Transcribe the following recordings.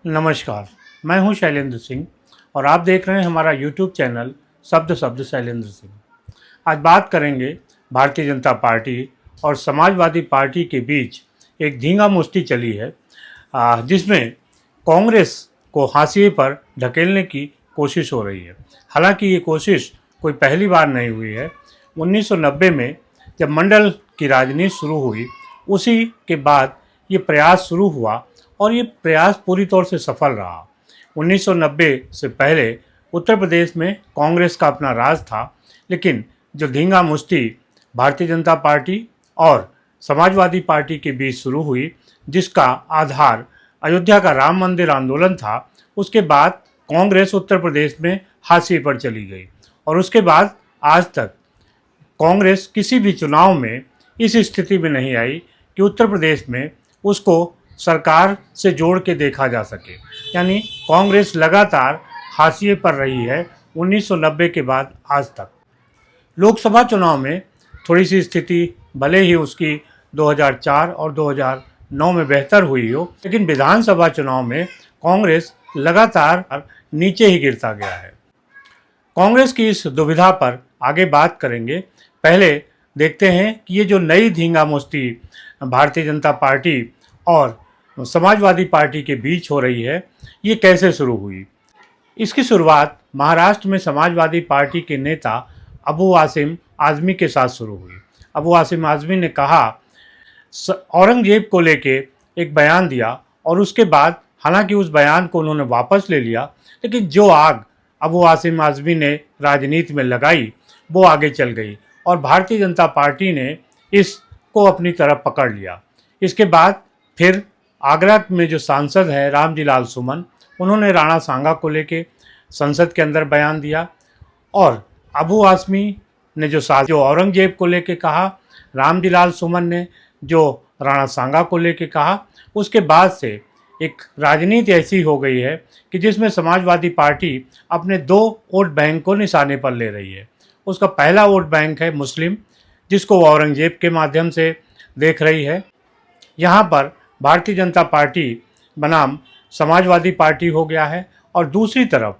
नमस्कार, मैं हूं शैलेंद्र सिंह और आप देख रहे हैं हमारा यूट्यूब चैनल शब्द शब्द शैलेंद्र सिंह। आज बात करेंगे भारतीय जनता पार्टी और समाजवादी पार्टी के बीच एक धींगा मुष्टि चली है, जिसमें कांग्रेस को हाशिए पर ढकेलने की कोशिश हो रही है। हालांकि ये कोशिश कोई पहली बार नहीं हुई है। 1990 में जब मंडल की राजनीति शुरू हुई, उसी के बाद ये प्रयास शुरू हुआ और ये प्रयास पूरी तौर से सफल रहा। 1990 से पहले उत्तर प्रदेश में कांग्रेस का अपना राज था, लेकिन जो धींगा मुष्टि भारतीय जनता पार्टी और समाजवादी पार्टी के बीच शुरू हुई, जिसका आधार अयोध्या का राम मंदिर आंदोलन था, उसके बाद कांग्रेस उत्तर प्रदेश में हाशिए पर चली गई और उसके बाद आज तक कांग्रेस किसी भी चुनाव में इस स्थिति में नहीं आई कि उत्तर प्रदेश में उसको सरकार से जोड़ के देखा जा सके। यानी कांग्रेस लगातार हाशिए पर रही है 1990 के बाद आज तक। लोकसभा चुनाव में थोड़ी सी स्थिति भले ही उसकी 2004 और 2009 में बेहतर हुई हो, लेकिन विधानसभा चुनाव में कांग्रेस लगातार नीचे ही गिरता गया है। कांग्रेस की इस दुविधा पर आगे बात करेंगे। पहले देखते हैं कि ये जो नई धींगा मुष्टि भारतीय जनता पार्टी और समाजवादी पार्टी के बीच हो रही है, ये कैसे शुरू हुई। इसकी शुरुआत महाराष्ट्र में समाजवादी पार्टी के नेता अबू आसिम आज़मी के साथ शुरू हुई। अबू आसिम आज़मी ने कहा, औरंगजेब को लेके एक बयान दिया और उसके बाद हालांकि उस बयान को उन्होंने वापस ले लिया, लेकिन जो आग अबू आसिम आज़मी ने राजनीति में लगाई वो आगे चल गई और भारतीय जनता पार्टी ने इसको अपनी तरफ पकड़ लिया। इसके बाद फिर आगरा में जो सांसद हैं रामजी लाल सुमन, उन्होंने राणा सांगा को लेके संसद के अंदर बयान दिया और अबू आज़मी ने जो औरंगजेब को लेके कहा, रामजी लाल सुमन ने जो राणा सांगा को लेके कहा, उसके बाद से एक राजनीति ऐसी हो गई है कि जिसमें समाजवादी पार्टी अपने दो वोट बैंक को निशाने पर ले रही है। उसका पहला वोट बैंक है मुस्लिम, जिसको वो औरंगजेब के माध्यम से देख रही है। यहाँ पर भारतीय जनता पार्टी बनाम समाजवादी पार्टी हो गया है और दूसरी तरफ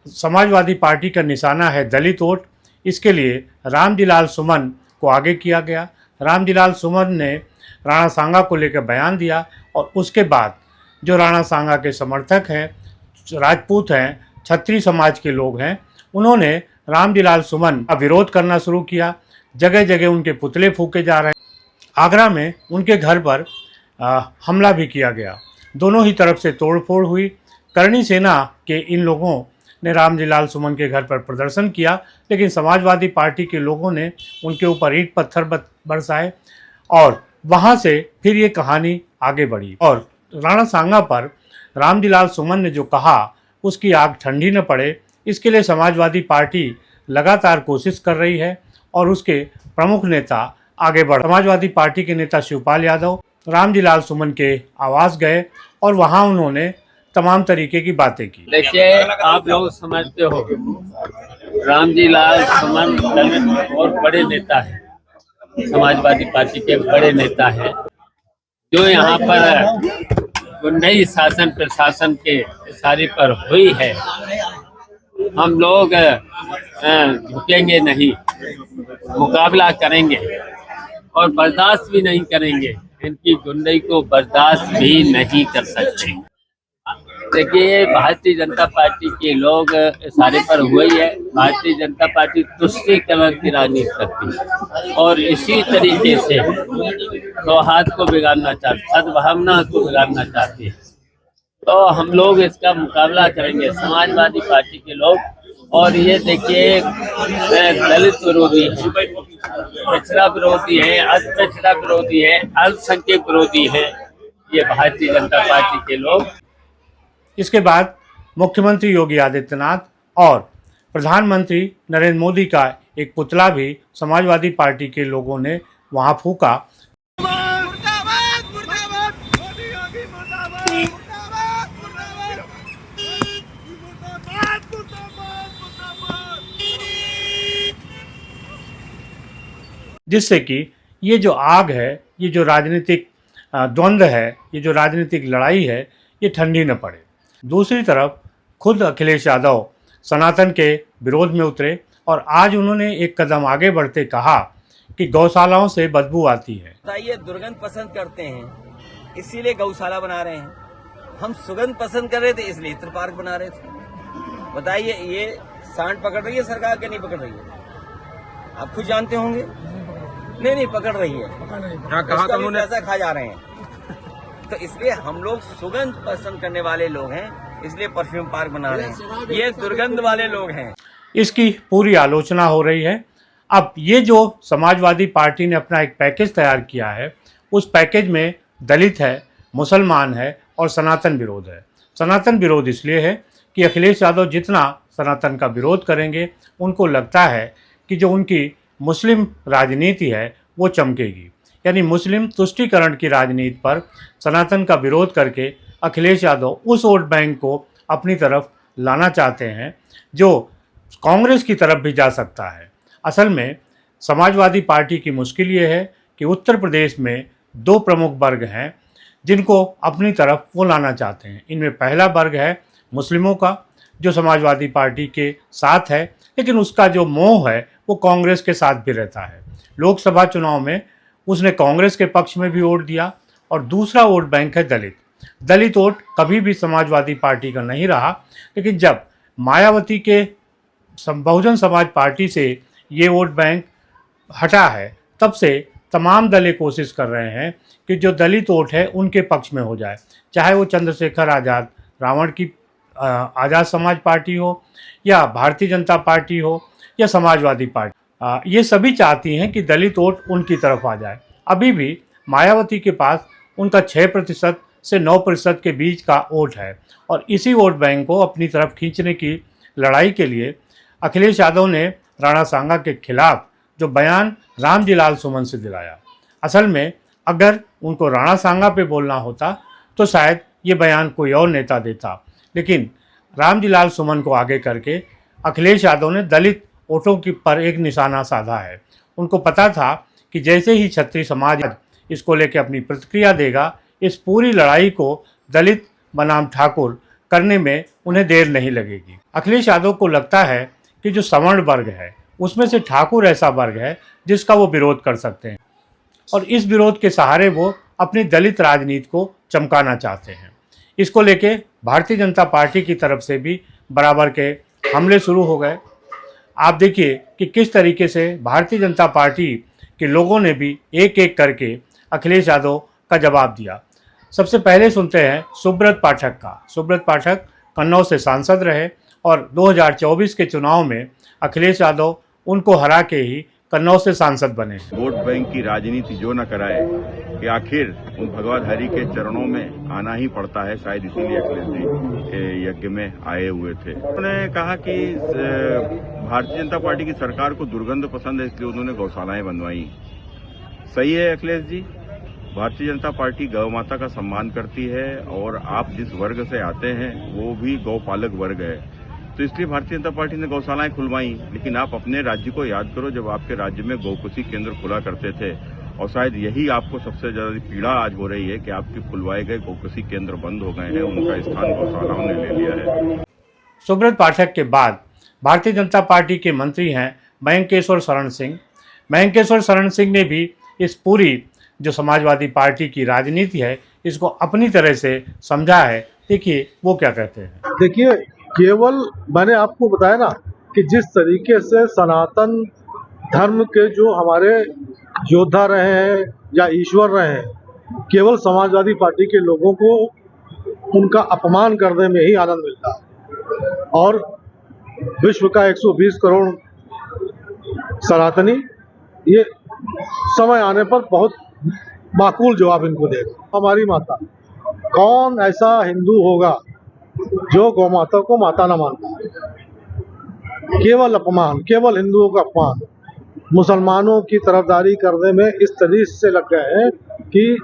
समाजवादी पार्टी का निशाना है दलित वोट। इसके लिए रामजी लाल सुमन को आगे किया गया। रामजी लाल सुमन ने राणा सांगा को लेकर बयान दिया और उसके बाद जो राणा सांगा के समर्थक हैं, राजपूत हैं, क्षत्रिय समाज के लोग हैं, उन्होंने रामजी लाल सुमन का विरोध करना शुरू किया। जगह जगह उनके पुतले फूके जा रहे हैं। आगरा में उनके घर पर हमला भी किया गया। दोनों ही तरफ से तोड़फोड़ हुई। करणी सेना के इन लोगों ने रामजी लाल सुमन के घर पर प्रदर्शन किया, लेकिन समाजवादी पार्टी के लोगों ने उनके ऊपर ईंट पत्थर बरसाए और वहाँ से फिर ये कहानी आगे बढ़ी। और राणा सांगा पर रामजी लाल सुमन ने जो कहा, उसकी आग ठंडी न पड़े, इसके लिए समाजवादी पार्टी लगातार कोशिश कर रही है और उसके प्रमुख नेता आगे बढ़। समाजवादी पार्टी के नेता शिवपाल यादव रामजी लाल सुमन के आवास गए और वहां उन्होंने तमाम तरीके की बातें की। देखिए, आप लोग समझते हो रामजी लाल सुमन दलित और बड़े नेता है, समाजवादी पार्टी के बड़े नेता है। जो यहाँ पर नई शासन प्रशासन के इशारे पर हुई है, हम लोग झुकेंगे नहीं, मुकाबला करेंगे और बर्दाश्त भी नहीं करेंगे। इनकी गुंडाई को बर्दाश्त भी नहीं कर सकते। देखिए, भारतीय जनता पार्टी के लोग इशारे पर हुई है। भारतीय जनता पार्टी तुष्टीकरण की राजनीति करती है और इसी तरीके से सौहार्द को बिगाड़ना चाहती है, सद्भावना को बिगाड़ना चाहती है। तो हम लोग इसका मुकाबला करेंगे, समाजवादी पार्टी के लोग। और ये देखिए, दलित विरोधी है, पिछड़ा विरोधी है, अल्पपिछड़ा विरोधी है, अल्पसंख्यक विरोधी है ये भारतीय जनता पार्टी के लोग। इसके बाद मुख्यमंत्री योगी आदित्यनाथ और प्रधानमंत्री नरेंद्र मोदी का एक पुतला भी समाजवादी पार्टी के लोगों ने वहां फूका। जिससे कि ये जो आग है, ये जो राजनीतिक द्वंद्व है, ये जो राजनीतिक लड़ाई है, ये ठंडी न पड़े। दूसरी तरफ खुद अखिलेश यादव सनातन के विरोध में उतरे और आज उन्होंने एक कदम आगे बढ़ते कहा कि गौशालाओं से बदबू आती है। बताइए, दुर्गंध पसंद करते हैं इसीलिए गौशाला बना रहे हैं, हम सुगंध पसंद कर रहे थे इसलिए इत्र पार्क बना रहे थे। बताइए, ये सांड पकड़ रही है सरकार के नहीं पकड़ रही है? आप खुद जानते होंगे। नहीं पकड़ रही है, कहा उन्होंने पैसा खा जा रहे हैं। तो इसलिए हम लोग सुगंध पसंद करने वाले लोग हैं, इसलिए परफ्यूम पार्क बना रहे हैं। ये दुर्गंध वाले लोग हैं। इसकी पूरी आलोचना हो रही है। अब ये जो समाजवादी पार्टी ने अपना एक पैकेज तैयार किया है, उस पैकेज में दलित है, मुसलमान है और सनातन विरोध है। सनातन विरोध इसलिए है कि अखिलेश यादव जितना सनातन का विरोध करेंगे, उनको लगता है कि जो उनकी मुस्लिम राजनीति है वो चमकेगी। यानी मुस्लिम तुष्टीकरण की राजनीति पर सनातन का विरोध करके अखिलेश यादव उस वोट बैंक को अपनी तरफ लाना चाहते हैं जो कांग्रेस की तरफ भी जा सकता है। असल में समाजवादी पार्टी की मुश्किल ये है कि उत्तर प्रदेश में दो प्रमुख वर्ग हैं जिनको अपनी तरफ वो लाना चाहते हैं। इनमें पहला वर्ग है मुस्लिमों का, जो समाजवादी पार्टी के साथ है, लेकिन उसका जो मोह है वो कांग्रेस के साथ भी रहता है। लोकसभा चुनाव में उसने कांग्रेस के पक्ष में भी वोट दिया। और दूसरा वोट बैंक है दलित। दलित वोट कभी भी समाजवादी पार्टी का नहीं रहा, लेकिन जब मायावती के बहुजन समाज पार्टी से ये वोट बैंक हटा है, तब से तमाम दल कोशिश कर रहे हैं कि जो दलित वोट है उनके पक्ष में हो जाए, चाहे वो चंद्रशेखर आज़ाद रावण की आज़ाद समाज पार्टी हो या भारतीय जनता पार्टी हो या समाजवादी पार्टी। ये सभी चाहती हैं कि दलित वोट उनकी तरफ आ जाए। अभी भी मायावती के पास उनका 6% से 9% के बीच का वोट है और इसी वोट बैंक को अपनी तरफ खींचने की लड़ाई के लिए अखिलेश यादव ने राणा सांगा के खिलाफ जो बयान रामजी लाल सुमन से दिलाया। असल में अगर उनको राणा सांगा पे बोलना होता तो शायद ये बयान कोई और नेता देता, लेकिन रामजी लाल सुमन को आगे करके अखिलेश यादव ने दलित वोटों की पर एक निशाना साधा है। उनको पता था कि जैसे ही क्षत्रिय समाज इसको लेकर अपनी प्रतिक्रिया देगा, इस पूरी लड़ाई को दलित बनाम ठाकुर करने में उन्हें देर नहीं लगेगी। अखिलेश यादव को लगता है कि जो सवर्ण वर्ग है उसमें से ठाकुर ऐसा वर्ग है जिसका वो विरोध कर सकते हैं और इस विरोध के सहारे वो अपनी दलित राजनीति को चमकाना चाहते हैं। इसको लेके भारतीय जनता पार्टी की तरफ से भी बराबर के हमले शुरू हो गए। आप देखिए कि किस तरीके से भारतीय जनता पार्टी के लोगों ने भी एक एक करके अखिलेश यादव का जवाब दिया। सबसे पहले सुनते हैं सुब्रत पाठक का। सुब्रत पाठक कन्नौज से सांसद रहे और 2024 के चुनाव में अखिलेश यादव उनको हरा के ही कन्नौज से सांसद बने। वोट बैंक की राजनीति जो न कराए कि आखिर उन भगवान हरि के चरणों में आना ही पड़ता है, शायद इसीलिए अखिलेश जी यज्ञ में आए हुए थे। उन्होंने कहा कि भारतीय जनता पार्टी की सरकार को दुर्गंध पसंद है, इसलिए उन्होंने गौशालाएं बनवाई। सही है अखिलेश जी, भारतीय जनता पार्टी गौ माता का सम्मान करती है और आप जिस वर्ग से आते हैं वो भी गौपालक वर्ग है, तो इसलिए भारतीय जनता पार्टी ने गौशालाएं खुलवाई। लेकिन आप अपने राज्य को याद करो, जब आपके राज्य में गौकुशी केंद्र खुला करते थे और शायद यही आपको सबसे ज्यादा पीड़ा आज हो रही है कि आपके खुलवाए गए गौकुशी केंद्र बंद हो गए हैं, उनका स्थान गौशालाओं ने ले लिया है। सुब्रत पाठक के बाद भारतीय जनता पार्टी के मंत्री हैं मयंकेश्वर शरण सिंह। मयंकेश्वर शरण सिंह ने भी इस पूरी जो समाजवादी पार्टी की राजनीति है इसको अपनी तरह से समझा है। देखिए वो क्या कहते हैं। देखिए, केवल मैंने आपको बताया ना कि जिस तरीके से सनातन धर्म के जो हमारे योद्धा रहे हैं या ईश्वर रहे हैं, केवल समाजवादी पार्टी के लोगों को उनका अपमान करने में ही आनंद मिलता है। और विश्व का 120 करोड़ सनातनी ये समय आने पर बहुत माकूल जवाब इनको देगा। हमारी माता, कौन ऐसा हिंदू होगा जो गौ माता को माता न मानता है? केवल अपमान, केवल हिंदुओं का अपमान, मुसलमानों की तरफदारी करने में इस तरीके से लग गए हैं कि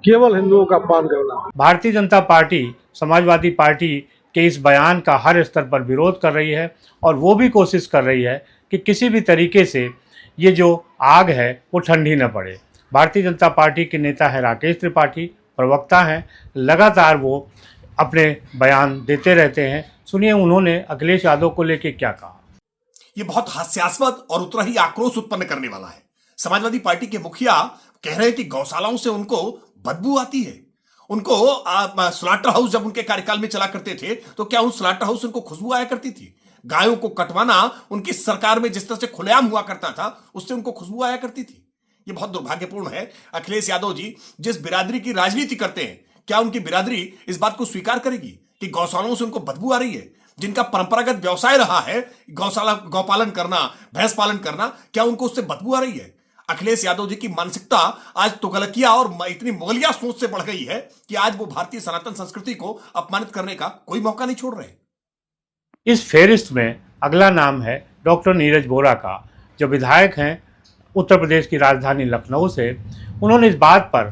केवल हिंदुओं का अपमान करना। भारतीय जनता पार्टी समाजवादी पार्टी के इस बयान का हर स्तर पर विरोध कर रही है और वो भी कोशिश कर रही है कि किसी भी तरीके से ये जो आग है वो ठंडी न पड़े। भारतीय जनता पार्टी के नेता है राकेश त्रिपाठी, प्रवक्ता हैं, लगातार वो अपने बयान देते रहते हैं। सुनिए उन्होंने अखिलेश यादव को लेकर क्या कहा। ये बहुत हास्यास्पद और उतना ही आक्रोश उत्पन्न करने वाला है। समाजवादी पार्टी के मुखिया कह रहे हैं कि गौशालाओं से उनको बदबू आती है। उनको स्लॉटर हाउस जब उनके कार्यकाल में चला करते थे तो क्या उन स्लॉटर हाउस से उनको खुशबू आया करती थी? गायों को कटवाना उनकी सरकार में जिस तरह से खुलेआम हुआ करता था उससे उनको खुशबू आया करती थी। ये बहुत दुर्भाग्यपूर्ण है। अखिलेश यादव जी जिस बिरादरी की राजनीति करते हैं, क्या उनकी बिरादरी इस बात को स्वीकार करेगी कि गौशालाओं से उनको बदबू आ रही है? जिनका परंपरागत व्यवसाय रहा है गौशाला, गौपालन करना, भैंस पालन करना, क्या उनको उससे बदबू आ रही है? अखिलेश यादव जी की मानसिकता आज तुगलकिया और इतनी मुगलिया सोच से बढ़ गई है कि आज वो भारतीय सनातन संस्कृति को अपमानित करने का कोई मौका नहीं छोड़ रहे। इस फेरिस्त में अगला नाम है डॉक्टर नीरज वोरा का, जो विधायक हैं उत्तर प्रदेश की राजधानी लखनऊ से। उन्होंने इस बात पर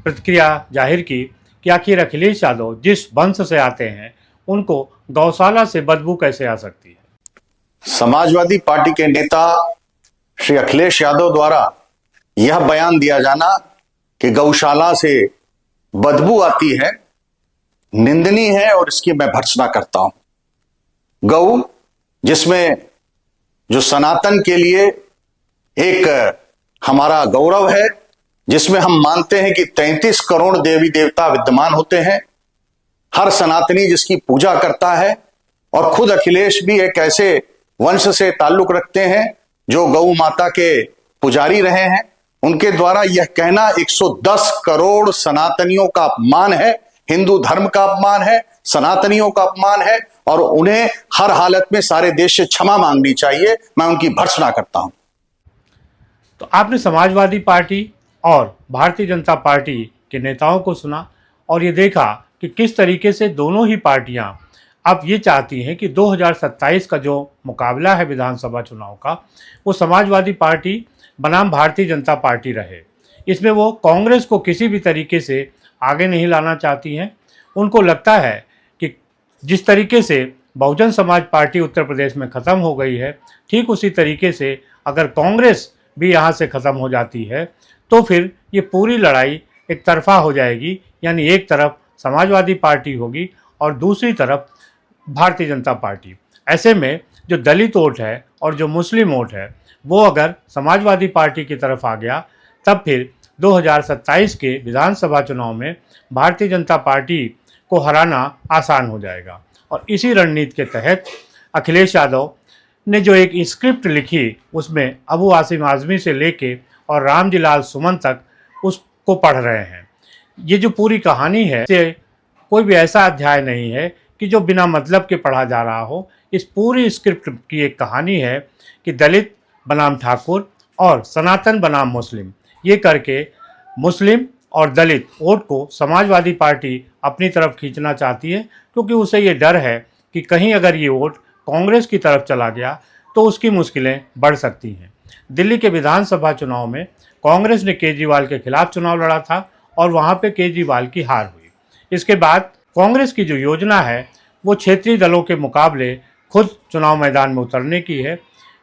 प्रतिक्रिया जाहिर की कि आखिर अखिलेश यादव जिस वंश से आते हैं उनको गौशाला से बदबू कैसे आ सकती है। समाजवादी पार्टी के नेता श्री अखिलेश यादव द्वारा यह बयान दिया जाना कि गौशाला से बदबू आती है निंदनीय है और इसकी मैं भर्त्सना करता हूं। गौ जिसमें जो सनातन के लिए एक हमारा गौरव है, जिसमें हम मानते हैं कि 33 करोड़ देवी देवता विद्यमान होते हैं, हर सनातनी जिसकी पूजा करता है, और खुद अखिलेश भी एक ऐसे वंश से ताल्लुक रखते हैं जो गौ माता के पुजारी रहे हैं। उनके द्वारा यह कहना 110 करोड़ सनातनियों का अपमान है, हिंदू धर्म का अपमान है, सनातनियों का अपमान है, और उन्हें हर हालत में सारे देश से क्षमा मांगनी चाहिए। मैं उनकी भर्त्सना करता हूं। तो आपने समाजवादी पार्टी और भारतीय जनता पार्टी के नेताओं को सुना और ये देखा कि किस तरीके से दोनों ही पार्टियां अब ये चाहती हैं कि 2027 का जो मुकाबला है विधानसभा चुनाव का, वो समाजवादी पार्टी बनाम भारतीय जनता पार्टी रहे। इसमें वो कांग्रेस को किसी भी तरीके से आगे नहीं लाना चाहती हैं। उनको लगता है कि जिस तरीके से बहुजन समाज पार्टी उत्तर प्रदेश में ख़त्म हो गई है, ठीक उसी तरीके से अगर कांग्रेस भी यहाँ से ख़त्म हो जाती है तो फिर ये पूरी लड़ाई एक तरफा हो जाएगी। यानी एक तरफ समाजवादी पार्टी होगी और दूसरी तरफ भारतीय जनता पार्टी। ऐसे में जो दलित वोट है और जो मुस्लिम वोट है वो अगर समाजवादी पार्टी की तरफ आ गया तब फिर 2027 के विधानसभा चुनाव में भारतीय जनता पार्टी को हराना आसान हो जाएगा। और इसी रणनीति के तहत अखिलेश यादव ने जो एक स्क्रिप्ट लिखी उसमें अबू आसिम आज़मी से लेके और रामजी लाल सुमन तक उसको पढ़ रहे हैं। ये जो पूरी कहानी है से कोई भी ऐसा अध्याय नहीं है कि जो बिना मतलब के पढ़ा जा रहा हो। इस पूरी स्क्रिप्ट की एक कहानी है कि दलित बनाम ठाकुर और सनातन बनाम मुस्लिम, ये करके मुस्लिम और दलित वोट को समाजवादी पार्टी अपनी तरफ खींचना चाहती है, क्योंकि उसे ये डर है कि कहीं अगर ये वोट कांग्रेस की तरफ चला गया तो उसकी मुश्किलें बढ़ सकती हैं। दिल्ली के विधानसभा चुनाव में कांग्रेस ने केजरीवाल के खिलाफ चुनाव लड़ा था और वहाँ पे केजरीवाल की हार हुई। इसके बाद कांग्रेस की जो योजना है वो क्षेत्रीय दलों के मुकाबले खुद चुनाव मैदान में उतरने की है।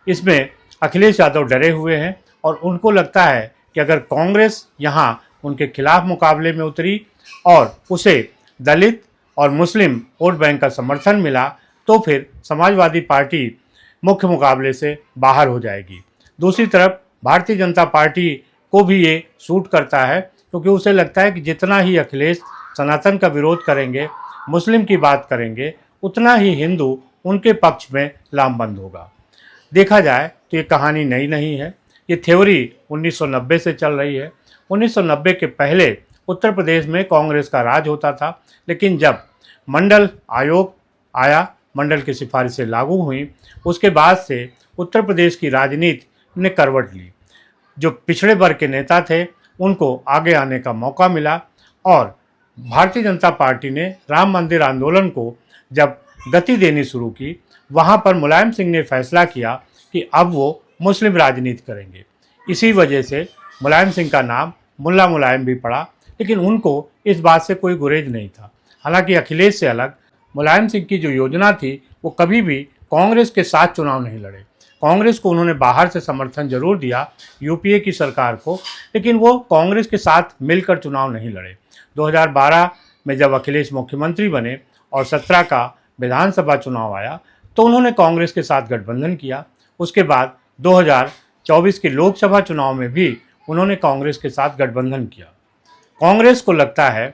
इसमें अखिलेश यादव डरे हुए हैं और उनको लगता है कि अगर कांग्रेस यहाँ उनके खिलाफ मुकाबले में उतरी और उसे दलित और मुस्लिम वोट बैंक का समर्थन मिला तो फिर समाजवादी पार्टी मुख्य मुकाबले से बाहर हो जाएगी। दूसरी तरफ भारतीय जनता पार्टी को भी ये सूट करता है, क्योंकि उसे लगता है कि जितना ही अखिलेश सनातन का विरोध करेंगे, मुस्लिम की बात करेंगे, उतना ही हिंदू उनके पक्ष में लामबंद होगा। देखा जाए तो ये कहानी नई नहीं है, ये थ्योरी 1990 से चल रही है। 1990 के पहले उत्तर प्रदेश में कांग्रेस का राज होता था, लेकिन जब मंडल आयोग आया, मंडल की सिफारिशें लागू हुई, उसके बाद से उत्तर प्रदेश की राजनीति ने करवट ली। जो पिछड़े वर्ग के नेता थे उनको आगे आने का मौका मिला और भारतीय जनता पार्टी ने राम मंदिर आंदोलन को जब गति देनी शुरू की, वहाँ पर मुलायम सिंह ने फैसला किया कि अब वो मुस्लिम राजनीति करेंगे। इसी वजह से मुलायम सिंह का नाम मुल्ला मुलायम भी पड़ा, लेकिन उनको इस बात से कोई गुरेज नहीं था। हालांकि अखिलेश से अलग मुलायम सिंह की जो योजना थी वो कभी भी कांग्रेस के साथ चुनाव नहीं लड़े। कांग्रेस को उन्होंने बाहर से समर्थन जरूर दिया, यूपीए की सरकार को, लेकिन वो कांग्रेस के साथ मिलकर चुनाव नहीं लड़े। 2012 में जब अखिलेश मुख्यमंत्री बने और 17 का विधानसभा चुनाव आया तो उन्होंने कांग्रेस के साथ गठबंधन किया। उसके बाद 2024 के लोकसभा चुनाव में भी उन्होंने कांग्रेस के साथ गठबंधन किया। कांग्रेस को लगता है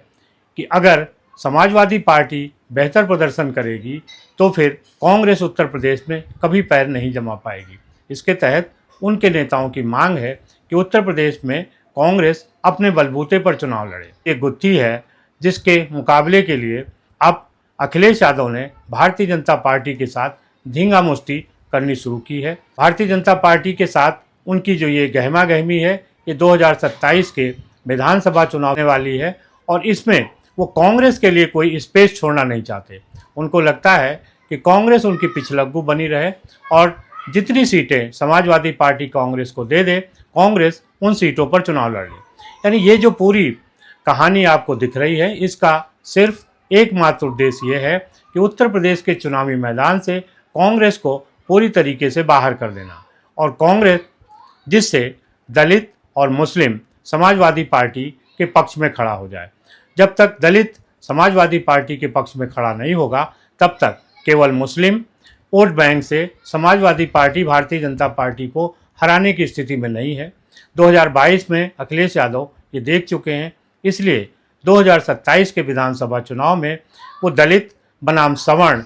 कि अगर समाजवादी पार्टी बेहतर प्रदर्शन करेगी तो फिर कांग्रेस उत्तर प्रदेश में कभी पैर नहीं जमा पाएगी। इसके तहत उनके नेताओं की मांग है कि उत्तर प्रदेश में कांग्रेस अपने बलबूते पर चुनाव लड़े। ये गुत्थी है जिसके मुकाबले के लिए अब अखिलेश यादव ने भारतीय जनता पार्टी के साथ धींगा मुश्ती करनी शुरू की है। भारतीय जनता पार्टी के साथ उनकी जो ये गहमा गहमी है ये 2027 के विधानसभा चुनाव होने वाली है और इसमें वो कांग्रेस के लिए कोई स्पेस छोड़ना नहीं चाहते। उनको लगता है कि कांग्रेस उनकी पिछलग्गू बनी रहे और जितनी सीटें समाजवादी पार्टी कांग्रेस को दे दे, कांग्रेस उन सीटों पर चुनाव लड़ ले। यानी ये जो पूरी कहानी आपको दिख रही है इसका सिर्फ एकमात्र उद्देश्य ये है कि उत्तर प्रदेश के चुनावी मैदान से कांग्रेस को पूरी तरीके से बाहर कर देना और कांग्रेस जिससे दलित और मुस्लिम समाजवादी पार्टी के पक्ष में खड़ा हो जाए। जब तक दलित समाजवादी पार्टी के पक्ष में खड़ा नहीं होगा तब तक केवल मुस्लिम वोट बैंक से समाजवादी पार्टी भारतीय जनता पार्टी को हराने की स्थिति में नहीं है। 2022 में अखिलेश यादव ये देख चुके हैं, इसलिए 2027 के विधानसभा चुनाव में वो दलित बनाम सवर्ण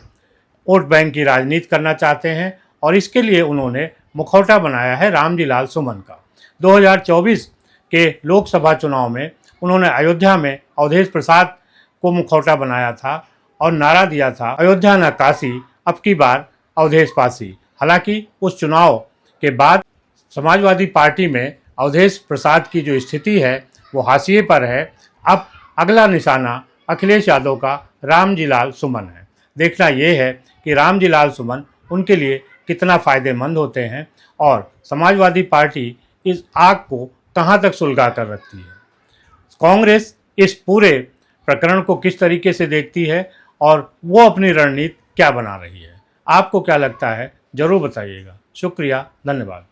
वोट बैंक की राजनीति करना चाहते हैं और इसके लिए उन्होंने मुखौटा बनाया है रामजी लाल सुमन का। 2024 के लोकसभा चुनाव में उन्होंने अयोध्या में अवधेश प्रसाद को मुखौटा बनाया था और नारा दिया था, अयोध्या न काशी अब की बार अवधेश पासी। हालांकि उस चुनाव के बाद समाजवादी पार्टी में अवधेश प्रसाद की जो स्थिति है वो हाशिए पर है। अब अगला निशाना अखिलेश यादव का रामजी लाल सुमन है। देखना ये है कि रामजी लाल सुमन उनके लिए कितना फ़ायदेमंद होते हैं और समाजवादी पार्टी इस आग को कहाँ तक सुलगा कर रखती है। कांग्रेस इस पूरे प्रकरण को किस तरीके से देखती है और वो अपनी रणनीति क्या बना रही है। आपको क्या लगता है ज़रूर बताइएगा। शुक्रिया, धन्यवाद।